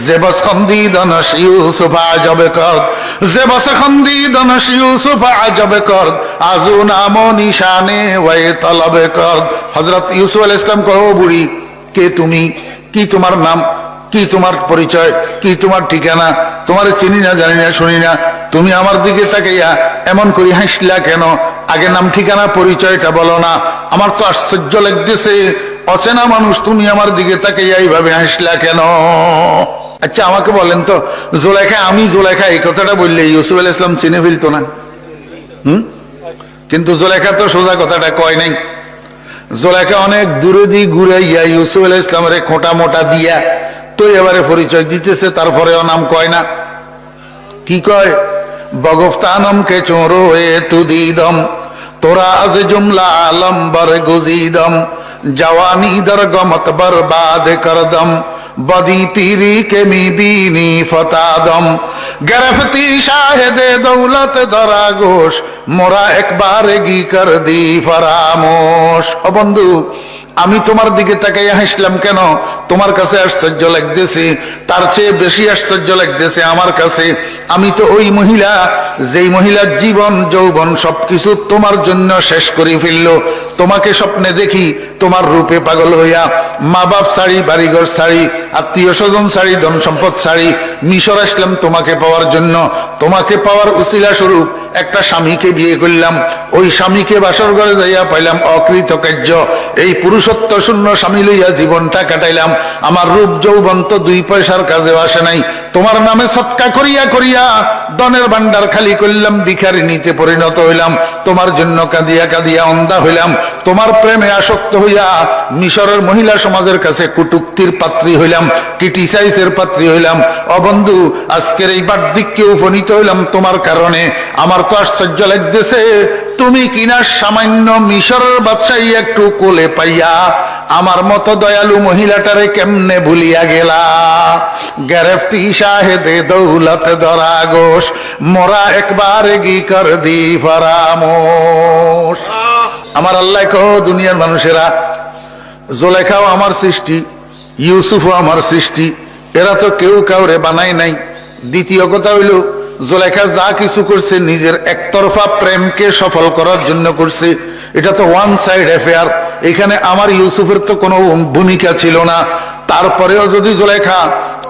যে বস খন্দিদনস ইউসুফ আজবে কর, যে বস খন্দিদনস ইউসুফ আজবে কর, আজু নামো নিশানে ওয়ে তলবে কর। হযরত ইউসুফ আলাইহিস সালাম কও বুড়ি, কে তুমি, কি তোমার নাম, কি তোমার পরিচয়, কি তোমার ঠিকানা, তোমার চিনি না জানি না শুনি না, তুমি আমার দিকে তাকাইয়া এমন করে হাসলা কেন? আগে নাম ঠিকানা পরিচয়টা বলো না। আমার তো আশ্চর্য লাগতেছে, অচেনা মানুষ তুমি আমার দিকে তাকাইয়া এইভাবে হাসলা কেন? আচ্ছা আমাকে বলেন তো, জুলাইখা, আমি জুলাইখা এই কথাটা বললে ইউসুফ আলাইহিস সালাম চিনে ফেলতো না? কিন্তু জুলাইখা তো সোজা কথাটা কয় নাই। জুলাইখা অনেক দূরে দিয়ে ঘুরাইয়া ইউসুফ আলাইহিস সালামের খোঁটা মোটা দিয়া তো এবারে পরিচয় দিতেছে, তারপরেও নাম কয় না। কি কয়? বগফতানম কে চোরো এ তুদিদম, তোরা আজ জুমলা আলম বর গুজিদম, জওয়ানি দর গমত বরবাদ করদম, বদি পীরি কে মি বিনি ফতাদম, গরফতি শাহেদে দৌলত দরা গোশ, মোরা একবার গি কর দি ফরামোশ। ও বন্ধু, আমি তোমার দিকে তাকাইয়া হাসলাম কেন? তোমার কাছে আশ্চর্য লাগতেছে, তার চেয়ে বেশি আশ্চর্য লাগতেছে আমার কাছে। আমি তো ওই মহিলা, যেই মহিলার জীবন যৌবন সবকিছু তোমার জন্য শেষ করে ফেললো। তোমাকে স্বপ্নে দেখি তোমার রূপে পাগল হইয়া, মা বাপ ছাড়ি, বাড়িঘর ছাড়ি, আত্মীয় স্বজন ছাড়ি, ধন সম্পদ ছাড়ি মিশর আসলাম তোমাকে পাওয়ার জন্য। তোমাকে পাওয়ার উসিলা স্বরূপ একটা স্বামীকে বিয়ে করলাম, ওই স্বামীকে বাসর ঘরে যাইয়া পাইলাম অকৃতকার্য। এই পুরুষত্ব শূন্য স্বামী লইয়া জীবনটা কাটাইলাম। আমার রূপ যৌবন তো 2 পয়সার কাজেও আসে নাই। তোমার নামে সৎকা করিয়া করিয়া ধনের ভান্ডার খালি করলাম, ভিখারিনীতে পরিণত হইলাম। তোমার জন্য কাঁদিয়া কাঁদিয়া অন্ধা হইলাম। তোমার প্রেমে আসক্ত হইয়া মিশরের মহিলা সমাজের কাছে কুটুক্তির পাত্রী হইলাম, ক্রিটিসাইজের পাত্রী হইলাম। অবন্ধু, আজকের এই বার্ধক্যে উপনীত হইলাম তোমার কারণে। আমার তো আশ্চর্য লাগতেছে, তুমি কিনা সামান্য মিশরের বাদশাহী একটু কোলে পাইয়া আমার মতো দয়ালু মহিলাটারে কেমনে ভুলিয়া গেলা? গ্রেফতি শাহেদে দৌলত ধরা গোশ, মোরা একবার গি কর দি ফরামোশ। আমার আল্লাহ কহ, দুনিয়ার মানুষেরা, জুলাইখাও আমার সৃষ্টি, ইউসুফও আমার সৃষ্টি, এরা তো কেউ কাউরে বানাই নাই। দ্বিতীয় কথা হইল, জুলাইখা যা কিছু করছে নিজের একতরফা প্রেমকে সফল করার জন্য করছে। এটা তো ওয়ান সাইড অ্যাফেয়ার। এখানে আমার ইউসুফের তো কোনো ভূমিকা ছিল না। তারপরেও যদি জুলাইখা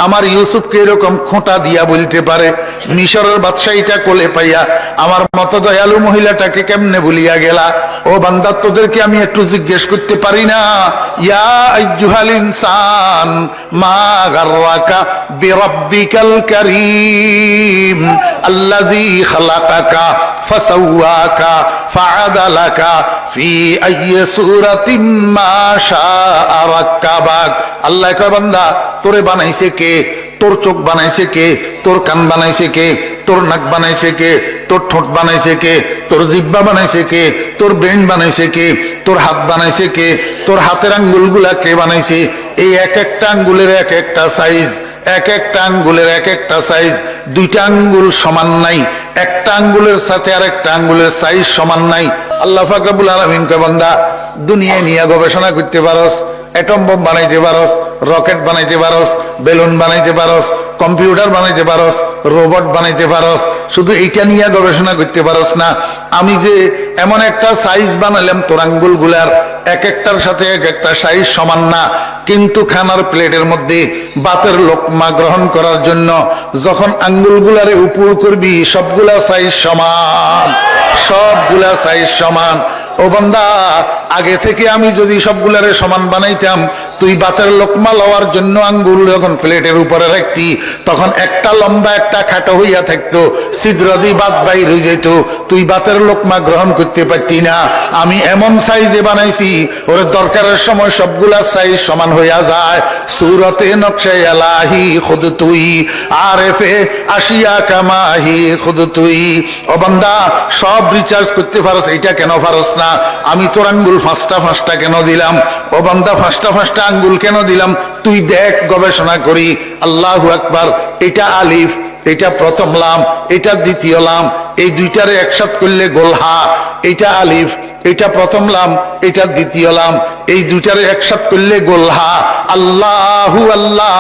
আমার ইউসুফকে এরকম খোঁটা দিয়া বলতে পারে, মিশরের বাদশাহীটা কোলে পাইয়া আমার মতো দয়ালু মহিলাটাকে কেমনে ভুলিয়া গেলা? ও বান্দা, তোদেরকে আমি একটু জিজ্ঞেস করতে পারি না? ইয়া আইয়ুহাল ইনসান মা গাররাকা বিরাব্বিকাল কারীম আল্লাযী খালাকাকা ফাসাওয়াকা ফাআদালাকা ফি আইয়ি সূরাতিন মা শাআ রাক্কাবাক। আল্লাহ কয়, বান্দা, তোরে বানাইছে কে? তোর চোখ বানাইছে কে? তোর কান বানাইছে কে? তোর নাক বানাইছে কে? তোর ঠোঁট বানাইছে কে? তোর জিহ্বা বানাইছে কে? তোর ব্রেন বানাইছে কে? তোর হাত বানাইছে কে? তোর হাতের আঙ্গুলগুলা কে বানাইছে? এই এক একটা আঙ্গুলের এক একটা সাইজ, এক একটা আঙ্গুলের এক একটা সাইজ। 2টা আঙ্গুল সমান নাই, একটা আঙ্গুলের সাথে আর একটা আঙ্গুলের সাইজ সমান নাই। আল্লাহ পাক রব্বুল আলামিন কয়, বান্দা, দুনিয়া নিয়ে গবেষণা করতে পারস, অ্যাটম বোম বানাইতে পারস, রকেট বানাইতে পারস, বেলুন বানাইতে পারস, কম্পিউটার বানাইতে পারস, রোবট বানাইতে পারস, শুধু এইটা নিয়ে গবেষণা করতে পারস না। আমি যে এমন একটা সাইজ বানালাম তোর আঙ্গুলগুলার, এক একটার সাথে এক একটা সাইজ সমান না, কিন্তু খানার প্লেটের মধ্যে ভাতের লোকমা গ্রহণ করার জন্য যখন আঙ্গুলগুলারে উপর করবি সবগুলা সাইজ সমান, সবগুলা সাইজ সমান। ও বান্দা, আগে থেকে আমি যদি সবগুলারে সমান বানাইতাম, তুই ভাতের লোকমা লওয়ার জন্য আঙ্গুল যখন প্লেটের উপরে রাখতি, তখন একটা লম্বা একটা খাটো হইয়া থাকতো, ছিদ্র দিয়ে ভাত বাইর হয়ে যেত, তুই ভাতের লোকমা গ্রহণ করতে পারতি না। আমি এমন সাইজে বানাইছি, ওর দরকারের সময় সবগুলা সাইজ সমান হইয়া যায়। সুরতে নকশে এলাহি খুদ তুই, আরেফে আশিয়া কামাহি খুদ তুই। ও বান্দা, সব রিচার্জ করতে পারস, এইটা কেন পারস না? আমি তোর আঙ্গুল ফাঁসটা ফাঁসটা কেন দিলাম? ও বান্দা, ফাঁসটা ফাঁসটা আঙ্গুল কেন দিলাম? তুই দেখ, গবেষণা করি। আল্লাহু আকবার। এটা আলিফ, এটা প্রথম লাম, এটা দ্বিতীয় লাম, এই দুইটারে একসাথ করলে গোলহা, এটা আলিফ, এটা প্রথম লাম, এটা দ্বিতীয় লাম, এই দুইটারে একসাথ করলে গোলহা। আল্লাহু আল্লাহ,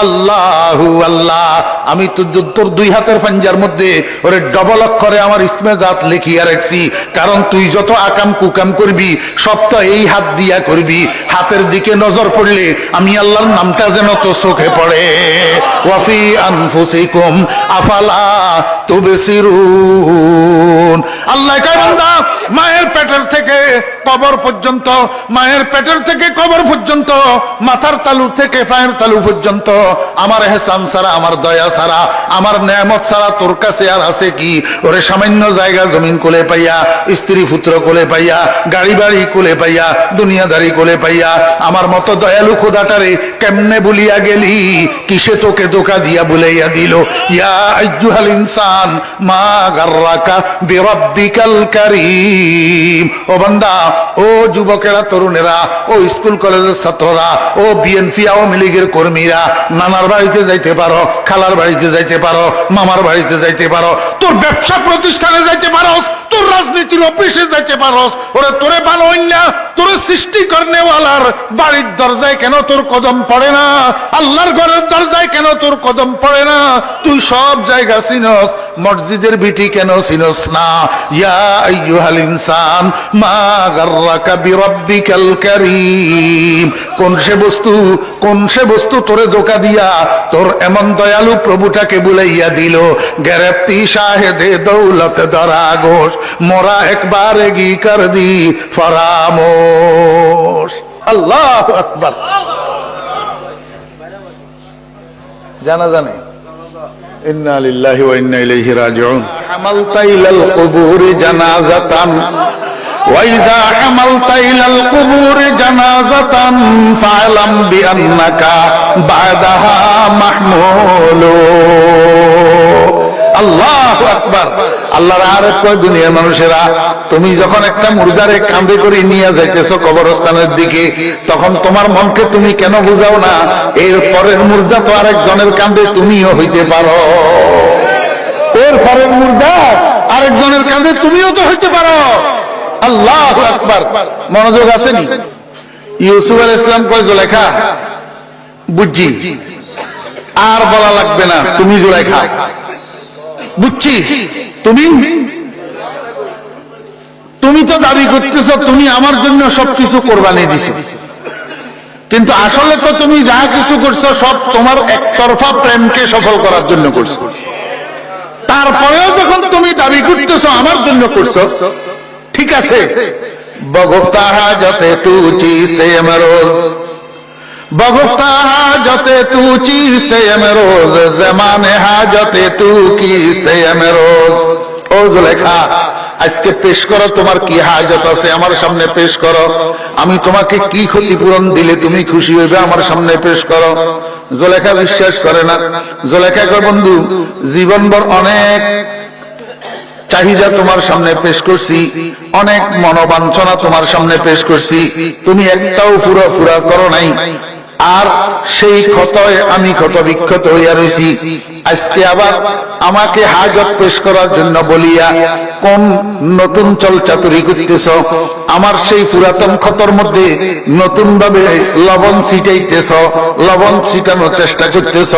আল্লাহু আল্লাহ। আমি তো তোর দুই হাতের পাঞ্জার মধ্যে ওরে ডবল অক্ষরে আমার ইসমে জাত লিখিয়া রাখছি, কারণ তুই যত আকাম কুকাম করবি সব তো এই হাত দিয়া করবি। হাতের দিকে নজর পড়লে আমি আল্লাহর নামটা যেন তো চোখে পড়ে। ওয়াফি আনফুসিকুম আফালা তুবসিরুন। আল্লাহ কয় বান্দা, মায়ের পেটের থেকে কবর পর্যন্ত, মায়ের পেটের থেকে কবর পর্যন্ত, মাথার তালু থেকে পায়ের তালু পর্যন্ত আমার এহসান ছাড়া, আমার দয়া ছাড়া, আমার নেয়ামত ছাড়া তোর কাছে আর আছে কি? ওরে সামান্য জায়গা জমিন কোলে পাইয়া, স্ত্রী পুত্র কোলে পাইয়া, গাড়ি বাড়ি কোলে পাইয়া, দুনিয়াদারি কোলে পাইয়া আমার মতো দয়ালু খোদাটারে কেমনে বলিয়া গেলি? কিসে তোকে ধোঁকা দিয়া বুলাইয়া দিল? ইয়া আইয়ুহাল ইনসান মা গাররাকা বিরাব্বিকাল কারীম। ও বান্দা, ও যুবকেরা, তরুণেরা, ও স্কুল কলেজের ছাত্ররা, ও বিএনপি আওয়ামী লীগের কর্মীরা, নানার বাড়িতে যাইতে পারো, খালার বাড়িতে যাইতে পারো, মামার বাড়িতে যাইতে পারো, তোর ব্যবসা প্রতিষ্ঠানে যাইতে পারোস, তোর রাজনীতির অফিসে যাইতে পারোস। ওরে তোরে ভালো না, তোরে সৃষ্টি করনেওয়ালার বাড়ির দরজায় কেন তোর কদম পড়ে না? আল্লাহর ঘরের দরজায় কেন তোর কদম পড়ে না? তুই সব জায়গা চিনস, মসজিদের বিটি কেন চিনস না? ইয়া আইয়ুহাল ইনসান মা গাররাকা বিরাব্বিকাল কারীম। কোন সে বস্তু তোরে ধোঁকা দিয়া তোর এমন দয়ালু প্রভুটাকে বুলাইয়া দিল? গ্রেফতি শাহেদে দৌলত দরাগোশ, মোরা একবার এগি কর দি ফরামোশ। আল্লাহু আকবার। জানা জানে ইন্না লিল্লাহি ওয়া ইন্না ইলাইহি রাজিউন। হামালতা ইলাল কুবুরি জানাজাতান ওয়া ইযা হামালতা ইলাল কুবুরি জানাজাতান ফা'লাম বিআন্নাকা বা'দাহা মাহমুলু। আল্লাহু আকবার। আল্লাহর আরেক কয় দুনিয়ার মানুষেরা, তুমি যখন একটা মুর্দারে কাঁধে করে নিয়ে যাইতেছো কবরস্থানের দিকে, তখন তোমার মনকে তুমি কেন বুঝাও না এর পরের মুর্দা তো আরেকজনের কাঁধে তুমিও হইতে পারো? এর পরের মুর্দা আরেকজনের কাঁধে তুমিও তো হইতে পারো। আল্লাহু আকবার। মনোযোগ আসেনি? ইউসুফ আলাইহিস সালাম কয়, জুলেখা বুঝছি, আর বলা লাগবে না, তুমি জুলেখা বুঝছি। তুমি তো দাবি করতেছ তুমি আমার জন্য সবকিছু কোরবানি দিছো, কিন্তু আসলে তো তুমি যা কিছু করছো সব তোমার একতরফা প্রেমকে সফল করার জন্য করছো। তারপরেও যখন তুমি দাবি করতেছো আমার জন্য করছো, ঠিক আছে, বগফতা হাজতে তু চিজতে মরোজ, বগফতা হাজতে তু চিজতে মরোজ, জমানে হাজতে তু কিস্তে মরোজ। ও জুলেখা, আজকে পেশ করো তোমার কি হাজত আছে, আমার সামনে পেশ করো। আমি তোমাকে কি ক্ষতিপূরণ দিলে তুমি খুশি হইবে, আমার সামনে পেশ করো। জুলেখা বিশ্বাস করে না। জুলেখা কয়, বন্ধু, জীবনভর অনেক চাহিদা তোমার সামনে পেশ করছি, অনেক মনোবাঞ্ছনা তোমার সামনে পেশ করছি, তুমি একটাও পুরা করো নাই। আর সেই ক্ষতয় আমি ক্ষত বিক্ষত হইয়া রয়েছি। আজকে আবার আমাকে হাজত পেশ করার জন্য বলিয়া কোন নতুন চলচাতুরি করতেছ? আমার সেই পুরাতন ক্ষতর মধ্যে নতুন ভাবে লবণ ছিটাইতেছ, লবণ ছিটানোর চেষ্টা করতেছ।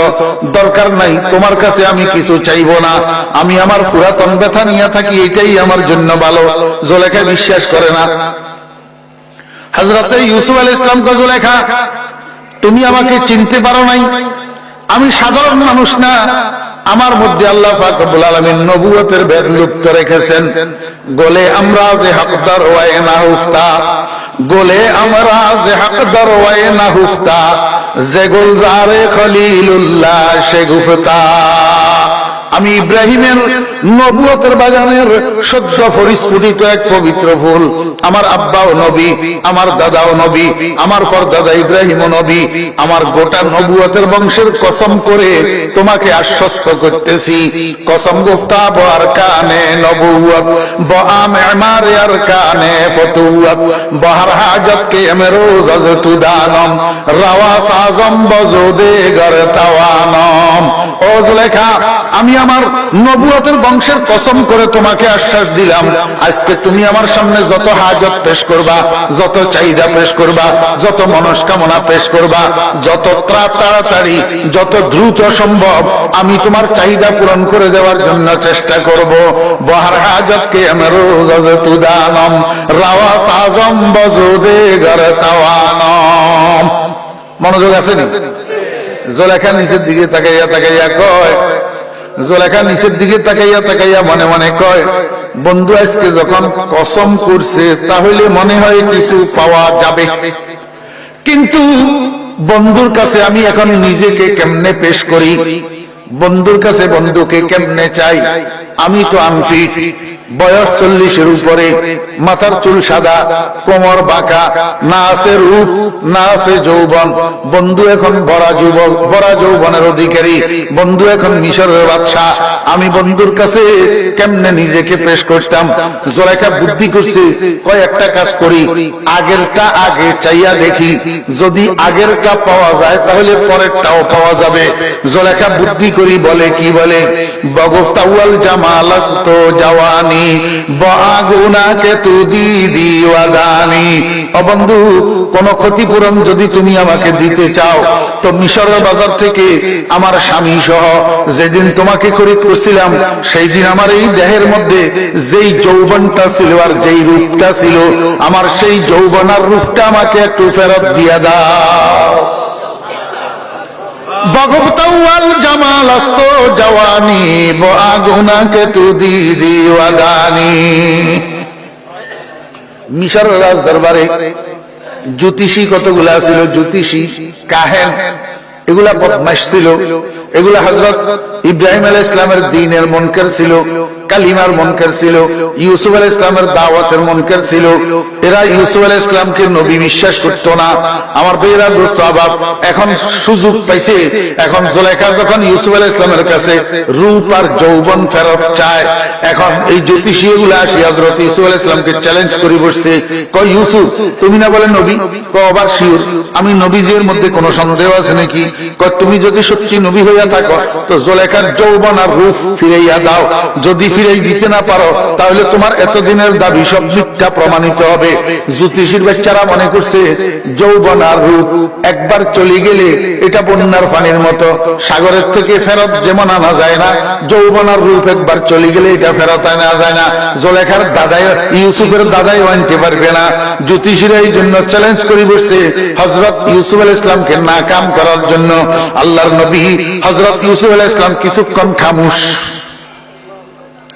দরকার নাই, তোমার কাছে আমি কিছু চাইব না, আমি আমার পুরাতন ব্যথা নিয়ে থাকি, এটাই আমার জন্য ভালো। জুলেখা বিশ্বাস করে না। হযরত ইউসুফ আলাইহিস সালাম কয়, জুলেখা, তুমি আমাকে চিনতে পারো নাই, আমি সাধারণ মানুষ না, আমার মধ্যে আল্লাহ পাক রব্বুল আলামিন নবুয়তের ভেদ লুপ্ত রেখেছেন। গোলে আমরা যে হকদার ওয়াই না হুফতা, গোলে আমরা যে হকদার ওয়াই না হুফতা, যে গুলজারে খলিলুল্লাহ সে গুফতা। আমি ইব্রাহিমের নবুয়তের বাগানের সদ্য পরিস্ফুটিত এক পবিত্র ফুল। আমার আব্বাও নবী, আমার দাদাও নবী, আমার পরদাদা ইব্রাহিমও নবী। আমার গোটা নবুয়তের বংশের কসম করে তোমাকে আশ্বস্ত করতেছি, কসম গুফতা বর কানে নবুয়ত বাম আমারে আর কানে ফতুয়ত বহর হাজত কে আমরোজ আজ তুদানম রাওয়াস আজম বজুদে গর তাওয়ানম। ও জুলেখা, আমি আমার নবুয়তের বংশের কসম করে তোমাকে আশ্বাস দিলাম, আজকে তুমি আমার সামনে যত হাজত পেশ করবা, যত চাহিদা পেশ করবা, যত মনস্কামনা পেশ করবা, যত তাড়াতাড়ি যত দ্রুত সম্ভব আমি তোমার চাহিদা পূরণ করে দেওয়ার জন্য চেষ্টা করব। বহার হাজতকে আমার তুদানম রাওয়া সাজম বজুদে গর তাওয়ানম। মনোযোগ আছে নি? জুলেখা নিচের দিকে তাকাইয়া তাকাইয়া কয়, জুলেখা নিচের দিকে তাকাইয়া তাকাইয়া মনে মনে কয়, বন্ধু আজকে যখন কসম করছে তাহলে মনে হয় কিছু পাওয়া যাবে, কিন্তু বন্ধুর কাছে আমি এখন নিজেকে কেমনে পেশ করি, বন্ধুর কাছে বন্ধুকে কেমনে চাই? আমি তো আনফিট, বয়স 40-এর উপরে, মাথার চুল সাদা, কোমর বাঁকা, না আছে রূপ না আছে যৌবন। বন্ধু এখন বড়া যৌবনের অধিকারী, বন্ধু এখন মিশরের বাদশা। আমি বন্ধুর কাছে কেমনে নিজেকে পেশ করতাম? জুলেখা বুদ্ধি করছে, কয়েকটা কাজ করি, আগেরটা আগে চাইয়া দেখি, যদি আগেরটা পাওয়া যায় তাহলে পরেরটাও পাওয়া যাবে। জুলেখা বুদ্ধি করি বলে, কি বলে? বগফতাওয়াল জামালাস্ত জাওয়ানি বাগুনাকে তু দিদি ওয়াদানি। ও বন্ধু, কোন ক্ষতিপূরণ যদি তুমি আমাকে দিতে চাও তো মিশরের বাজার থেকে আমার স্বামী সহ যেদিন তোমাকে খরিদ করছিলাম সেই দিন আমার এই দেহের মধ্যে যেই যৌবনটা ছিল আর যেই রূপটা ছিল, আমার সেই যৌবন আর রূপটা আমাকে একটু ফেরত দিয়া দাও। বগফতাওয়াল জামালাস্ত জাওয়ানি বাগুনাকে তু দিদি ওয়াদানি। মিশরের রাজ দরবারে জ্যোতিষী কতগুলা ছিল, জ্যোতিষী কাহেন, এগুলা বদমাশ ছিল, এগুলা হযরত ইব্রাহিম আলাইহিস সালামের দ্বীনের মুনকার ছিল, কালিমার মুনকার ছিল, ইউসুফ আলাইহিস সালামের দাওয়াতের মুনকার ছিল। এরা ইউসুফ আলাইহিস সালামকে নবী বিশ্বাস করত না। আমার ভাইরা দোস্ত আবাব, এখন সুযোগ পাইছে, এখন জুলেখা যখন ইউসুফ আলাইহিস সালামের কাছে রূপ আর যৌবন ফেরত চায়, এখন এই জ্যোতিষী এগুলা আসি হযরত ইউসুফ আলাইহিস সালামকে চ্যালেঞ্জ করে বসছে, কয় ইউসুফ তুমি না বলে নবী? কয় আবার শিওর আমি নবীজির মধ্যে কোনো সন্দেহ আছে নাকি? কয় তুমি যদি সত্যি নবী হইয়া থাকো তো জুলেখার যৌবন আর রূপ ফিরাইয়া দাও, যদি ফিরাই দিতে না পারো তাহলে তোমার এতদিনের দাবি সব মিথ্যা প্রমাণিত হবে। জ্যোতিষীর বাচ্চারা মনে করছে যৌবন আর রূপ একবার চলে গেলে এটা বন্যার পানির মতো, সাগরের থেকে ফেরত যেমন আনা যায় না, যৌবন আর রূপ একবার চলে গেলে এটা ফেরত আনা যায় না। জুলেখার দাদাই ইউসুফের দাদাই আনতে পারবে না। জ্যোতিষীরা এই জন্য চ্যালেঞ্জ করে বসছে হযরত ইউসুফ আলাইহিস সালামকে নাকাম করার জন্য। আল্লাহর নবী হযরত ইউসুফ আলাইহিস সালাম কিছুক্ষণ খামোশ,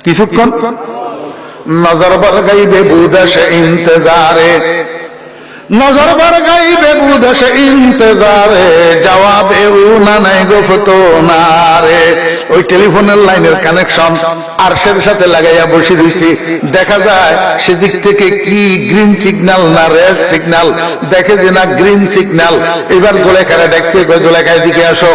কিছুক্ষণ নজর বর গাইবে বুদশ ইন্তজারে, নজর বর গাইবে বুদশ ইন্তজারে, জবাবে উনা নাই গুফতো নারে। ওই টেলিফোনের লাইনের কানেকশন আরশের সাথে লাগাইয়া বসে দিছি, দেখা যায় সেদিক থেকে কি গ্রিন সিগন্যাল না রেড সিগন্যাল, দেখে যে না গ্রিন সিগন্যাল। এবার জুলেখারে ডাকছে, জুলেখা এদিকে আসো।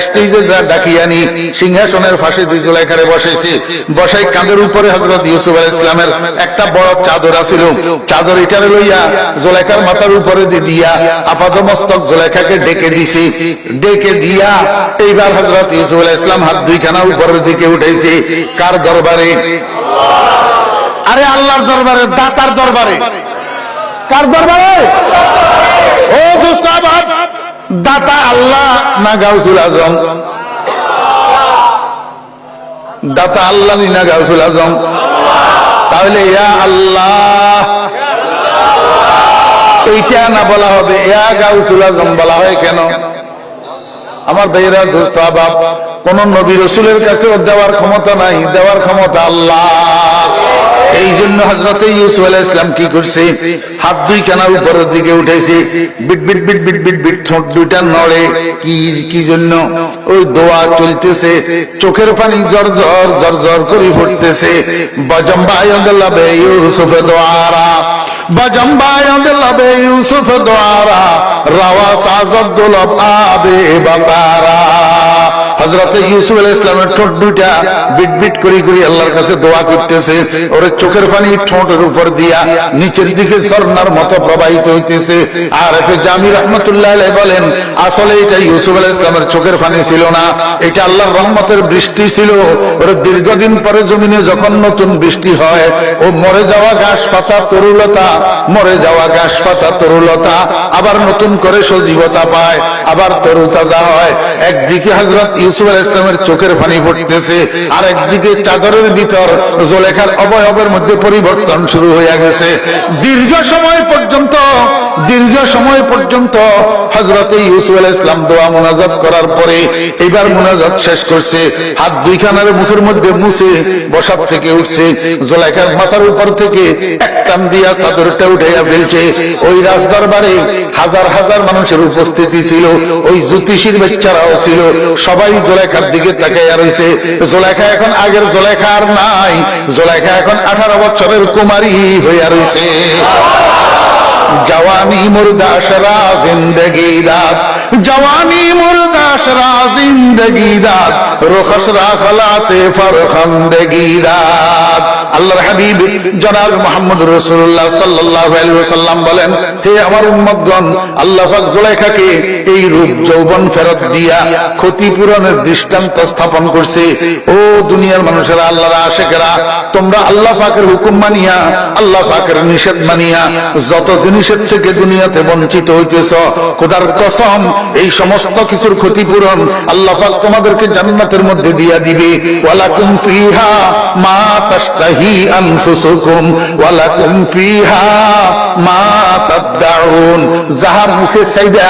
স্টেজে ডাকিয়ে আনি, সিংহাসনের ফাঁসে দিয়ে জুলেখারে বসাইছি, বসাই কাঁধের উপরে হযরত ইউসুফ আলাইহিস সালামের একটা বড় চাদর আছিল, চাদর এটারে লইয়া জুলেখার মাথার উপরে দিয়া আপাদমস্তক জুলেখাকে ডেকে দিছি, ডেকে দিয়া এইবার হযরত ইউসুফ আলাইহিস সালাম হাত দুইখানা উপরের দিকে উঠাইছে। কার দরবারে? আরে আল্লাহর দরবারে, দাতার দরবারে। কার দরবারে? ও দোস্ত আবাব, দাতা আল্লাহ না গাউসুল আজম? দাতা আল্লাহ না গাউসুল আজম? তাহলে ইয়া আল্লাহ এইটা না বলা হবে, ইয়া গাউসুল আজম বলা হয় কেন? আমার ভাইরা দোস্ত আবাব, কোন নবী রাসূলের কাছে দেওয়ার ক্ষমতা নাই, দেওয়ার ক্ষমতা আল্লাহ। এই জন্য হযরত ইউসুফ আলাইহিস সালাম কি করছে? হাত দুইখানা উপরের দিকে উঠেছে, বিট বিট বিট বিট বিট বিট ঠোঁট দুইটা নড়ে। কি জন্য? ওই দোয়া চলতেছে, চোখের পানি জর্জর জর্জর করে ফুটতেছে। বজম্বায়দলবে ইউসুফ দোয়ারা, বজম্বায়দলবে ইউসুফ দোয়ারা, রাওয়া সাজদুল আবে বাকারা। হযরত ইউসুফ আলাইহিস সালামের ঠোঁট দুইটা বিট বিট করে করে আল্লাহর কাছে দোয়া করতেছে, ওরে চোখের পানি ঠোঁটের উপর দিয়া নিচের দিকে ঝর্ণার মতো প্রবাহিত হইতেছে। আর জামি রাহমাতুল্লাহ আলাইহি বলেন, আসলে এটা ইউসুফ আলাইহিস সালামের চোখের পানি ছিল না, এটা আল্লাহর রহমতের বৃষ্টি ছিল। ওরে দীর্ঘদিন পরে জমিনে যখন নতুন বৃষ্টি হয়, ও মরে যাওয়া ঘাস পাতা তরুলতা, মরে যাওয়া ঘাস পাতা তরুলতা আবার নতুন করে সজীবতা পায়, আবার তরুতাজা হয়। একদিকে হযরত ইউসুফ আলাইহিস সালামের চোখের পানি পড়তেছে, আর একদিকে চাদরের ভিতর জুলেখার অবয়বের মধ্যে পরিবর্তন শুরু হয়ে গেছে। দীর্ঘ সময় পর্যন্ত হযরত ইউসুফ আলাইহিস সালাম দোয়া মুনাজাত করার পরে এবার মুনাজাত শেষ করছে, হাত দুইখানার মুখের মধ্যে মুছে বসার থেকে উঠছে, জুলেখার মাথার উপর থেকে এক কান দিয়া চাদরটা উঠাইয়া ফেলছে। ওই রাজদরবারে হাজার হাজার মানুষের উপস্থিতি ছিল, ওই জ্যোতিষীর বাচ্চারাও ছিল, সবাই জুলেখার দিকে তাকাইয়া রয়েছে। জুলেখা এখন আগের জুলেখা আর নাই, জুলেখা এখন 18 বছরের কুমারী হইয়া রয়েছে। জওয়ানি মুর্দা শরা জিন্দগি দাদ, জওয়ানি মুর্দা শরা জিন্দগি দাদ, রুখসরা খলাতে ফরখন্দগি দাদ। আল্লাহর হাবিব জনাব মুহাম্মদ রাসূলুল্লাহ সাল্লাল্লাহু আলাইহি ওয়াসাল্লাম বলেন, হে আমার উম্মতগণ, আল্লাহ পাক জুলেখাকে এই রূপ যৌবন ফেরত দিয়া ক্ষতিপূরণের দৃষ্টান্ত স্থাপন করছে। ও দুনিয়ার মানুষেরা, আল্লাহর আশিকেরা, তোমরা আল্লাহ পাকের হুকুম মানিয়া, আল্লাহ পাকের নিষেধ মানিয়া যত জিনিসের থেকে দুনিয়াতে বঞ্চিত হইতেছ, খোদার কসম এই সমস্ত কিছুর ক্ষতিপূরণ আল্লাহ পাক তোমাদেরকে জান্নাতের মধ্যে দিয়া দিবে। ওয়ালাকুম ফিহা মা তাশতাহি আনফুসুকুম ওয়ালাকুম ফিহা মা তাদউন। যাহা মুখে চাইবা,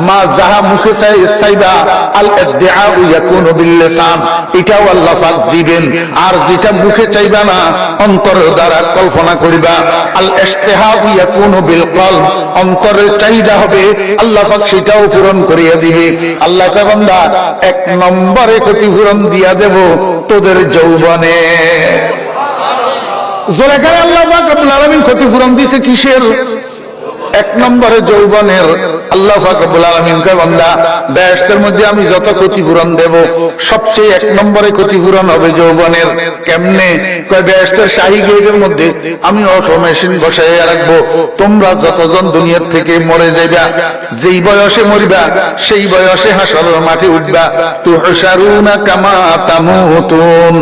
মা যাহা মুখে চাইবা, আল ইদআউ ইয়াকুনু বিল লিসান, এটাও আল্লাহ পাক দিবেন। আর যেটা মুখে চাইবা না, অন্তরের দ্বারা কল্পনা করিবা, আল ইশতিহাউ ইয়াকুনু বিল কলব, অন্তরের চাহিদা হবে, আল্লাহ পাক সেটাও পূরণ করিয়া দিবে। আল্লাহ কে বান্দা, 1 নম্বরে ক্ষতিপূরণ দিয়া দেব তোদের যৌবনে। জুলেখায় আল্লাহ পাক রব্বুল আলামিন ক্ষতিপূরণ দিয়েছে কিসের? 1 নম্বরে যৌবনের। আল্লাহ পাক রব্বুল আলামিন কে বান্দা, বেহেশতের মধ্যে আমি যত ক্ষতিপূরণ দেব, সবচেয়ে 1 নম্বরে ক্ষতিপূরণ হবে যৌবনের। কেমনে? কয় বেহেশতের শাহী গেটের মধ্যে আমি অটো মেশিন বসাইয়া রাখবো, তোমরা যতজন দুনিয়ার থেকে মরে যাইবা, যেই বয়সে মরিবা সেই বয়সে হাসরের মাঠে উঠবা। তুহশারুনা কামা তামুতুন,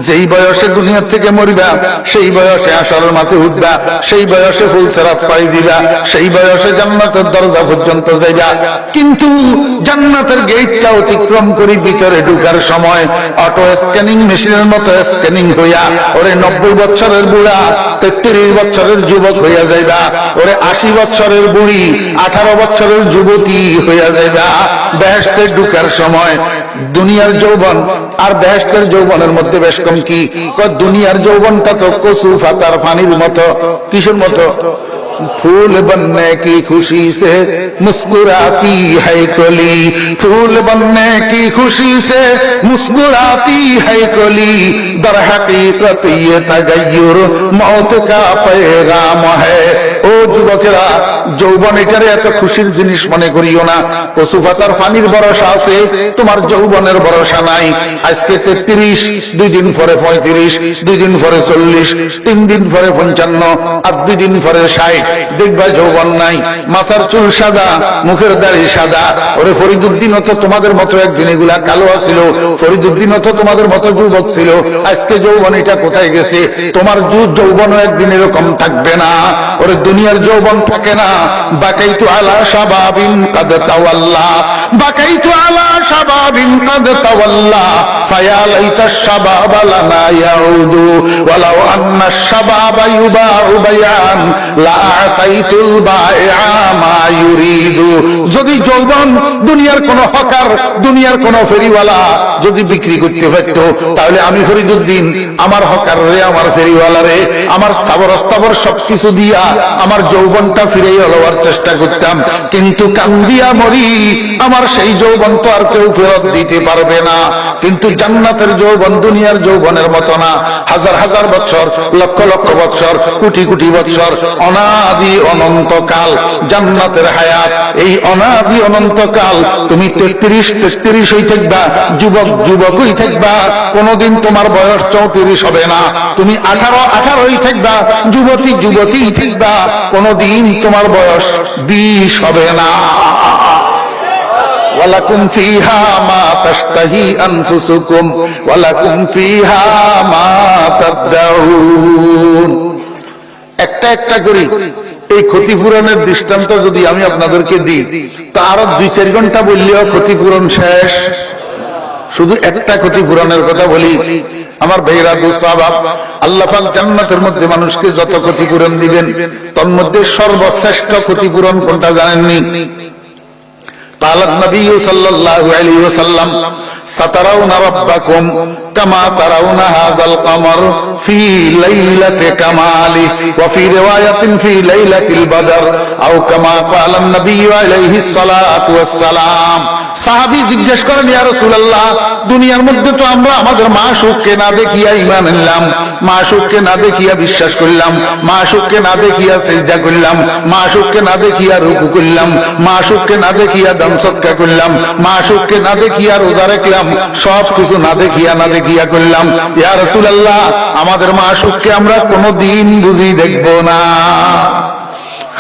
যেই বয়সে দুনিয়ার থেকে মরিবা সেই বয়সে হাসরের মাঠে উঠবা, সেই বয়সে ফুল সেরাত পাড়ি দিবা, সেই বয়সে জান্নাতের দরজা পর্যন্ত যাইবা। কিন্তু জান্নাতের গেটটা অতিক্রম করে ভিতরে ঢুকার সময় অটো স্ক্যানিং মেশিনের মতো স্ক্যানিং হইয়া ওরে 90 বছরের বুড়া 33 বছরের যুবক হইয়া যাইবা, ওরে 80 বছরের বুড়ি 18 বছরের যুবতী হইয়া যাইবা। বেহেশতে ঢুকার সময় দুনিয়ার যৌবন আর বেহেশতের যৌবনের মধ্যে বেশ কম কি? দুনিয়ার যৌবনটা তো কচু পাতার পানির মতো। কিসের মতো? फूल बनने की खुशी से मुस्कुराती है कली, फूल बनने की खुशी से मुस्कुराती है कली, दर हकीकत ये तगय्युर मौत का पैगाम है। ও যুবকেরা, যৌবন এটারে এত খুশির জিনিস মনে করিও না। কচু পাতার পানির ভরসা আছে, তোমার যৌবনের ভরসা নাই। আজকে 33, 2 দিন পরে 35, 2 দিন পরে 40, 3 দিন পরে 55, আর 2 দিন পরে 60। দেখবা যৌবন নাই। মাথার চুল সাদা, মুখের দাড়ি সাদা। ওরে ফরিদুদ্দিনও তো তোমাদের মতো একদিন এগুলা কালো ছিল, ফরিদুদ্দিনও তো তোমাদের মতো যুবক ছিল। আজকে যৌবন এটা কোথায় গেছে? তোমার যৌবনও একদিন এরকম থাকবে না। ওরে দুনিয়ার যৌবন থাকে না। বাকাইতু আলা শাবাবিন কাদ তাওয়াল্লা, বাকাইতু আলা শাবাবিন কাদ তাওয়াল্লা, ফায়া লাইতা শাবাবা লানা ইয়াউদু, ওয়ালাউ আন্না শাবাবা ইউবাউ বায়ান লা আতাইতুল বাইআ মা ইউরিদু। যদি যৌবন দুনিয়ার কোন হকার, দুনিয়ার কোন ফেরিওয়ালা যদি বিক্রি করতে পারতো, তাহলে আমি ফরিদুদ্দিন আমার হকার রে, আমার ফেরিওয়ালা রে, আমার স্থাবর অস্থাবর সবকিছু দিয়া আমার যৌবনটা ফিরে লওয়ার চেষ্টা করতাম। কিন্তু কান্দিয়া মরি, আমার সেই যৌবন তো আর কেউ ফেরত দিতে পারবে না। কিন্তু জান্নাতের যৌবন দুনিয়ার যৌবনের মতো না। হাজার হাজার বছর, লক্ষ লক্ষ বছর, কোটি কোটি বছর, অনাদি অনন্তকাল জান্নাতের হায়াত। এই অনাদি অনন্তকাল তুমি 33 হই থাকবা, যুবক যুবকই থাকবা, কোনদিন তোমার বয়স 34 হবে না। তুমি 18 হই থাকবা, যুবতী যুবতী থাকবা, কোনদিন তোমার বয়স 20 হবে না। ওয়ালাকুম ফিহা মা তাশতাহি আনফুসুকুম ওয়ালাকুম ফিহা মা তাদউন। একটা একটা করি এই ক্ষতিপূরণের দৃষ্টান্ত যদি আমি আপনাদেরকে দিই তো আরো 2-4 ঘন্টা বললেও ক্ষতিপূরণ শেষ। শুধু একটা ক্ষতিপূরণের কথা বলি আমার ভাইরা, দোস্ত, আবাব, আল্লাহ পাক জান্নাতের মধ্যে মানুষকে যত ক্ষতিপূরণ দিবেন তার মধ্যে সর্বশ্রেষ্ঠ ক্ষতিপূরণ কোনটা জানেননি? قال النبي صلى الله عليه وسلم سترون ربكم كما ترون هذا القمر في ليلة كماله وفي رواية في ليلة البدر أو كما قال النبي عليه الصلاة والسلام। সাহাবী জিজ্ঞেস করেন, ইয়া রাসূলুল্লাহ, দুনিয়ার মধ্যে তো আমরা আমাদের মাশউককে না দেখিয়া ঈমান আনলাম, মাশউককে না দেখিয়া বিশ্বাস করলাম, মাশউককে না দেখিয়া সিজদা করলাম, মাশউককে না দেখিয়া রুকু করলাম, মাশউককে না দেখিয়া দান সদকা করলাম, মাশউককে না দেখিয়া রোজা রাখলাম, সব কিছু না দেখিয়া করলাম। ইয়া রাসূলুল্লাহ, আমাদের মাশউককে আমরা কোনদিন বুঝি দেখব না।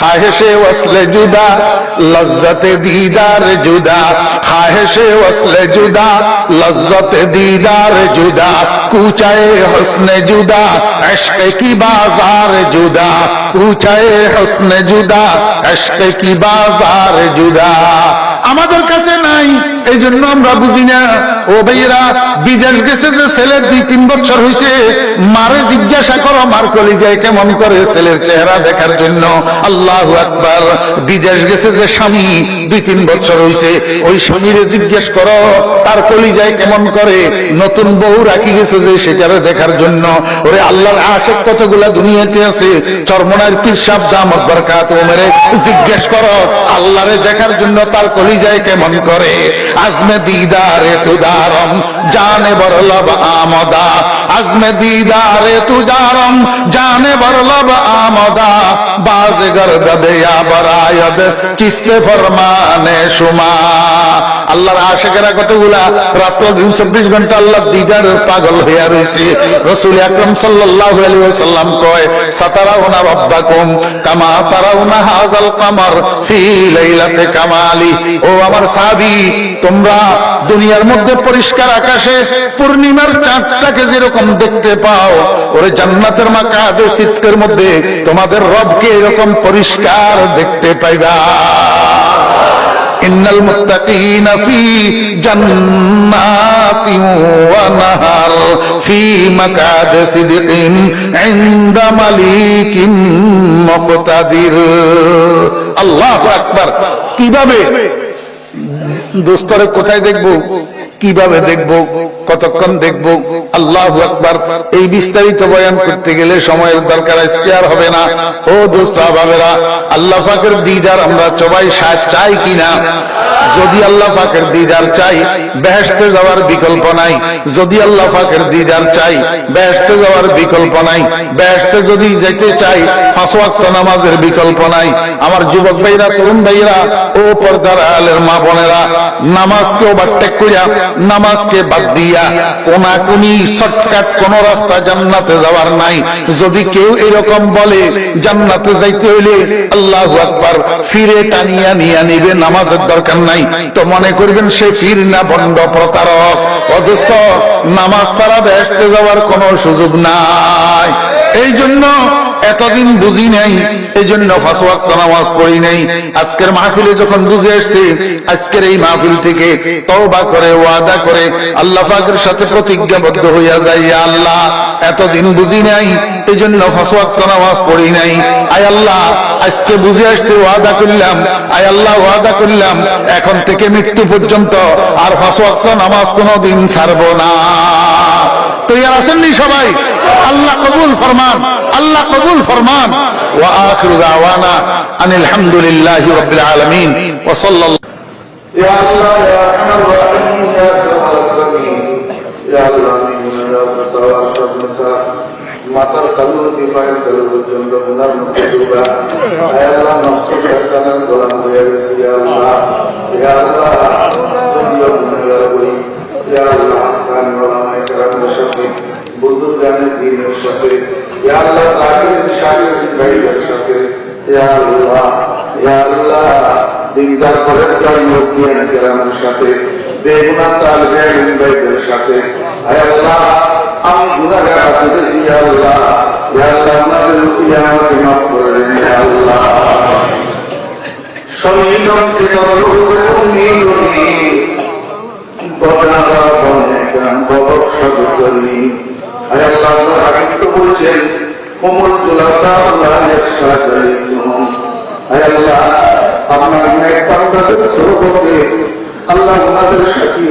খাহেশে ওয়াসলে জুদা, লজ্জতে দিদার জুদা, খাহেশে ওয়াসলে জুদা, লজ্জতে দিদার জুদা, কুচায়ে হসনে জুদা, ইশকে কি বাজার জুদা, কুচায়ে হসনে জুদা, ইশকে কি বাজার জুদা। আমাদের কাছে নাই, এই জন্য আমরা বুঝি না। ও ভাইয়েরা, বিদেশ গেছে যে ছেলের 2-3 বছর হয়েছে, মারে জিজ্ঞাসা করো মার কলিজায় কেমন করে ছেলের চেহারা দেখার জন্য। আল্লাহু আকবার। বিদেশ গেছে যে স্বামী 2-3 বছর হয়েছে, ওই স্বামীরে জিজ্ঞেস করো তার কলিজায় কেমন করে। নতুন বউ রাখি গেছে যে সেটারে দেখার জন্য। ওরে আল্লাহর আশিক কতগুলা দুনিয়াতে আছে। চরমনার পীর সাহেব দামত বরকাতুহু মেরে জিজ্ঞেস করো আল্লাহরে দেখার জন্য তার কলিজায় কেমন করে। আজমে দিদারে তুদারম জানে বরলব আমদা, আজমে দিদারে তুদারম জানে বরলব আমদা, বাজ গরদে ইয়া বরায়দ চিস্তে ফরমানে শুমা। আল্লাহর আশিকেরা কতগুলা রাত দিন 24 ঘন্টা আল্লাহর দিদারের পাগল হইয়া রয়েছে। রাসূল আকরাম সাল্লাল্লাহু আলাইহি ওয়াসাল্লাম কয়, সাতারাউনা রাব্বাকুম কামা তারাউনা হাযাল কমার ফি লাইলাতি কামালি। ও আমার সাহাবী, তোমরা দুনিয়ার মধ্যে পরিষ্কার আকাশে পূর্ণিমার চাঁদটাকে যেরকম দেখতে পাও, ওরে জান্নাতের মাকাদে সিদকের মধ্যে তোমাদের রবকে এরকম পরিষ্কার দেখতে পাইবা। ইন্নাল মুত্তাকিনা ফি জান্নাতিন ওয়া নাহার ফি মাকাদে সিদকিন ইনদা মালিকিন মুকতাদির। আল্লাহু আকবার। কিভাবে দোস্তরে কোথায় দেখবো, কিভাবে দেখবো, কতক্ষণ দেখবো? আল্লাহু আকবার। এই বিস্তারিত বয়ান করতে গেলে সময়ের দরকার, আজকে আর হবে না। ও দোস্ত বাবেরা, আল্লাহ পাকের দিদার আমরা সবাই চাই কিনা? যদি আল্লাহ পাকের দিদার চাই, বেহেশতে যাওয়ার বিকল্প নাই। যদি আল্লাহ পাকের দিদার চাই, বেহেশতে যাওয়ার বিকল্প নাই। বেহেশতে যদি যেতে চাই, 5 ওয়াক্ত নামাজের বিকল্প নাই। আমার যুবক ভাইরা, তরুণ ভাইরা, ও পর্দার আলের মা বোনেরা, নামাজকে ওভারটেক করিয়া, নামাজকে বাদ দিয়া কোনাকুনি শর্টকাট কোন রাস্তা জান্নাতে যাওয়ার নাই। যদি কেউ এরকম বলে জান্নাতে যাইতে হইলে আল্লাহু আকবার ফিরে টানিয়া নিয়ে নিবে, নামাজের দরকার নাই, তো মনে করবেন সে ফির না বন্ড প্রতারক। অথচ নামাজ ছাড়া বেহেশতে যাওয়ার কোন সুযোগ নাই। এই জন্য এতদিন বুঝি নাই, এই জন্য 5 ওয়াক্ত নামাজ পড়ি নাই। আজকের মাহফিলে যখন বুঝে আসছে, আজকের এই মাহফিল থেকে তওবা করে ওয়াদা করে আল্লাহ পাকের সাথে প্রতিজ্ঞাবদ্ধ হইয়া যাই, আল্লাহ এতদিন বুঝি নাই, এই জন্য 5 ওয়াক্ত নামাজ পড়ি নাই। আয় আল্লাহ, আজকে বুঝে আসছে, ওয়াদা করলাম, আয় আল্লাহ ওয়াদা করলাম এখন থেকে মৃত্যু পর্যন্ত আর 5 ওয়াক্ত নামাজ কোনদিন ছাড়বো না। তৈরি আছেননি সবাই? আল্লাহ কবুল ফরমান, আল্লাহ কবুল ফরমান। ওয়া আখিরু দাওয়ানা আনিল হামদুলিল্লাহি রাব্বিল আলামিন ওয়া সাল্লাল্লাহু ইয়া আল্লাহ ইয়া আরহামার রাহিমিন ইয়া রাব্বাল আলামিন। মাসার কালু দিপায়ের কালু পর্যন্ত গুনার মুক্তি দুবা আয় আল্লাহ নফস শয়তানের গোলাম হয়ে গেছি ইয়া আল্লাহ ইয়া আল্লাহ যদিও গুনাহগার করি ইয়া আল্লাহ কান ওলামায়ে কেরামের সাথে বুজুর্গানে দ্বীনের সাথে ইয়া আল্লাহ জাকির শাকির ভাইদের সাথে ইয়া আল্লাহ দিনদার পরের মুফতিয়ান কেরামের সাথে বেগুনাহ তালিবে ইলম ভাইদের সাথে আয় আল্লাহ আমি গুনাহগার আছি ইয়া আল্লাহ আমাদের উসিলা আমাকে মাফ করে দেন ইয়া আল্লাহ শহীদন সিররুল মুমিনুনি বদনারা বনেকান ববক সাদুলি আয় আল্লাহ আপনার হাবিব তো বলেছেন হুমুল তুলাসা আল্লাহ ইয়াশফাকুম আয় আল্লাহ আপনার নেক বান্দাদের সুরবতে আল্লাহ ওনাদের সাথী